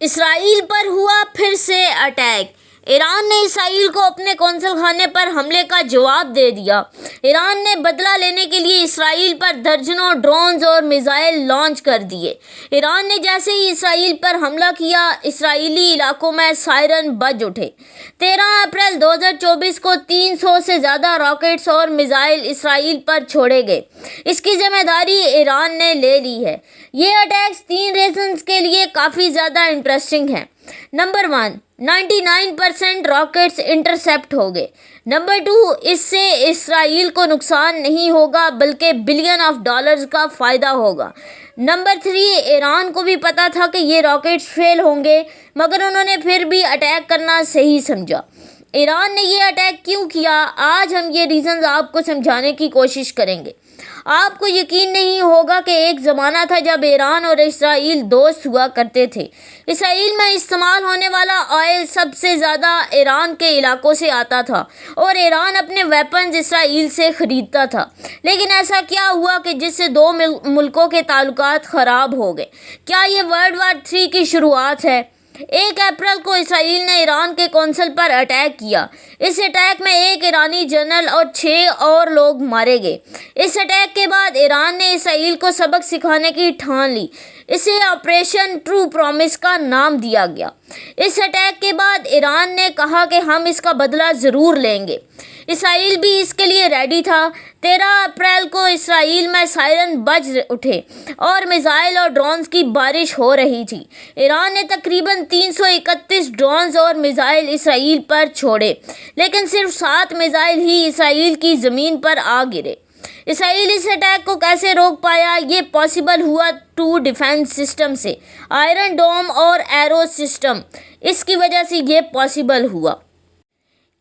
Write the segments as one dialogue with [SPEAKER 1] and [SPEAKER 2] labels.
[SPEAKER 1] اسرائیل پر ہوا پھر سے اٹیک۔ ایران نے اسرائیل کو اپنے قونصل خانے پر حملے کا جواب دے دیا۔ ایران نے بدلہ لینے کے لیے اسرائیل پر درجنوں ڈرونز اور میزائل لانچ کر دیے۔ ایران نے جیسے ہی اسرائیل پر حملہ کیا، اسرائیلی علاقوں میں سائرن بج اٹھے۔ 13 اپریل 2024 کو 300 سے زیادہ راکٹس اور میزائل اسرائیل پر چھوڑے گئے۔ اس کی ذمہ داری ایران نے لے لی ہے۔ یہ اٹیکس 3 ریزنز کے لیے کافی زیادہ انٹرسٹنگ ہیں۔ نمبر 1، 99% راکٹس انٹرسیپٹ ہو گئے۔ نمبر 2، اس سے اسرائیل کو نقصان نہیں ہوگا بلکہ بلین آف ڈالرز کا فائدہ ہوگا۔ نمبر 3، ایران کو بھی پتا تھا کہ یہ راکٹس فیل ہوں گے، مگر انہوں نے پھر بھی اٹیک کرنا صحیح سمجھا۔ ایران نے یہ اٹیک کیوں کیا؟ آج ہم یہ ریزنز آپ کو سمجھانے کی کوشش کریں گے۔ آپ کو یقین نہیں ہوگا کہ ایک زمانہ تھا جب ایران اور اسرائیل دوست ہوا کرتے تھے۔ اسرائیل میں استعمال ہونے والا آئل سب سے زیادہ ایران کے علاقوں سے آتا تھا اور ایران اپنے ویپنز اسرائیل سے خریدتا تھا۔ لیکن ایسا کیا ہوا کہ جس سے دو ملکوں کے تعلقات خراب ہو گئے؟ کیا یہ ورلڈ وار 3 کی شروعات ہے؟ 1 اپریل کو اسرائیل نے ایران کے قونصل پر اٹیک کیا۔ اس اٹیک میں 1 ایرانی جنرل اور 6 اور لوگ مارے گئے۔ اس اٹیک کے بعد ایران نے اسرائیل کو سبق سکھانے کی ٹھان لی۔ اسے آپریشن ٹرو پرومس کا نام دیا گیا۔ اس اٹیک کے بعد ایران نے کہا کہ ہم اس کا بدلہ ضرور لیں گے۔ اسرائیل بھی اس کے لیے ریڈی تھا۔ 13 اپریل کو اسرائیل میں سائرن بج اٹھے اور میزائل اور ڈرونز کی بارش ہو رہی تھی۔ ایران نے تقریباً 331 ڈرونز اور میزائل اسرائیل پر چھوڑے، لیکن صرف 7 میزائل ہی اسرائیل کی زمین پر آ گرے۔ اسرائیل اس اٹیک کو کیسے روک پایا؟ یہ پاسبل ہوا 2 ڈیفنس سسٹم سے، آئرن ڈوم اور ایرو سسٹم۔ اس کی وجہ سے یہ پاسبل ہوا۔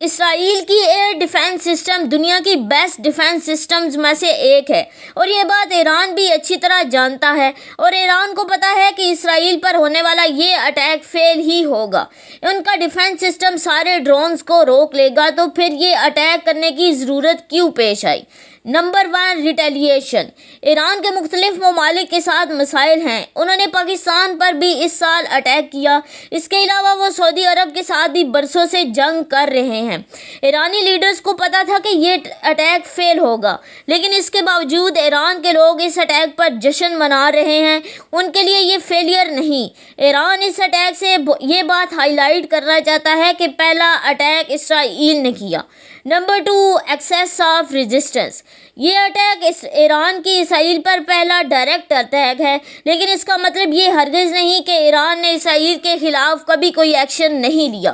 [SPEAKER 1] اسرائیل کی ایئر ڈیفنس سسٹم دنیا کی بیسٹ ڈیفنس سسٹمز میں سے ایک ہے، اور یہ بات ایران بھی اچھی طرح جانتا ہے، اور ایران کو پتا ہے کہ اسرائیل پر ہونے والا یہ اٹیک فیل ہی ہوگا۔ ان کا ڈیفنس سسٹم سارے ڈرونز کو روک لے گا، تو پھر یہ اٹیک کرنے کی ضرورت کیوں پیش آئی؟ Number 1، retaliation. ایران کے مختلف ممالک کے ساتھ مسائل ہیں۔ انہوں نے پاکستان پر بھی اس سال اٹیک کیا۔ اس کے علاوہ وہ سعودی عرب کے ساتھ بھی برسوں سے جنگ کر رہے ہیں۔ ایرانی لیڈرز کو پتا تھا کہ یہ اٹیک فیل ہوگا، لیکن اس کے باوجود ایران کے لوگ اس اٹیک پر جشن منا رہے ہیں۔ ان کے لیے یہ فیلئر نہیں۔ ایران اس اٹیک سے یہ بات ہائی لائٹ کرنا چاہتا ہے کہ پہلا اٹیک اسرائیل نے کیا۔ Number 2، access of resistance. یہ اٹیک ایران کی اسرائیل پر پہلا ڈائریکٹ اٹیک ہے، لیکن اس کا مطلب یہ ہرگز نہیں کہ ایران نے اسرائیل کے خلاف کبھی کوئی ایکشن نہیں لیا۔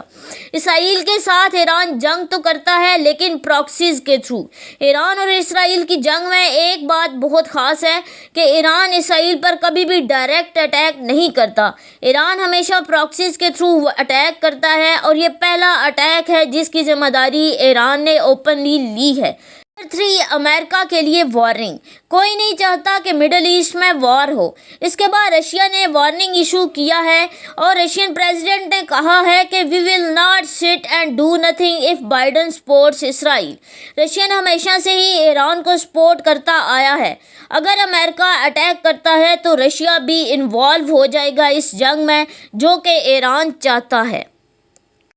[SPEAKER 1] اسرائیل کے ساتھ ایران جنگ تو کرتا ہے، لیکن پراکسیز کے تھرو۔ ایران اور اسرائیل کی جنگ میں ایک بات بہت خاص ہے کہ ایران اسرائیل پر کبھی بھی ڈائریکٹ اٹیک نہیں کرتا۔ ایران ہمیشہ پراکسیز کے تھرو اٹیک کرتا ہے، اور یہ پہلا اٹیک ہے جس کی ذمہ داری ایران نے اوپنلی لی ہے۔ نمبر 3، امریکہ کے لیے وارننگ۔ کوئی نہیں چاہتا کہ مڈل ایسٹ میں وار ہو۔ اس کے بعد رشیا نے وارننگ ایشو کیا ہے، اور رشین پریزیڈنٹ نے کہا ہے کہ "وی ول ناٹ سٹ and do nothing if Biden sports Israel". Russian ہمیشہ سے ہی ایران کو سپورٹ کرتا آیا ہے۔ اگر امریکہ اٹیک کرتا ہے تو رشیا بھی انوالو ہو جائے گا اس جنگ میں، جو کہ ایران چاہتا ہے۔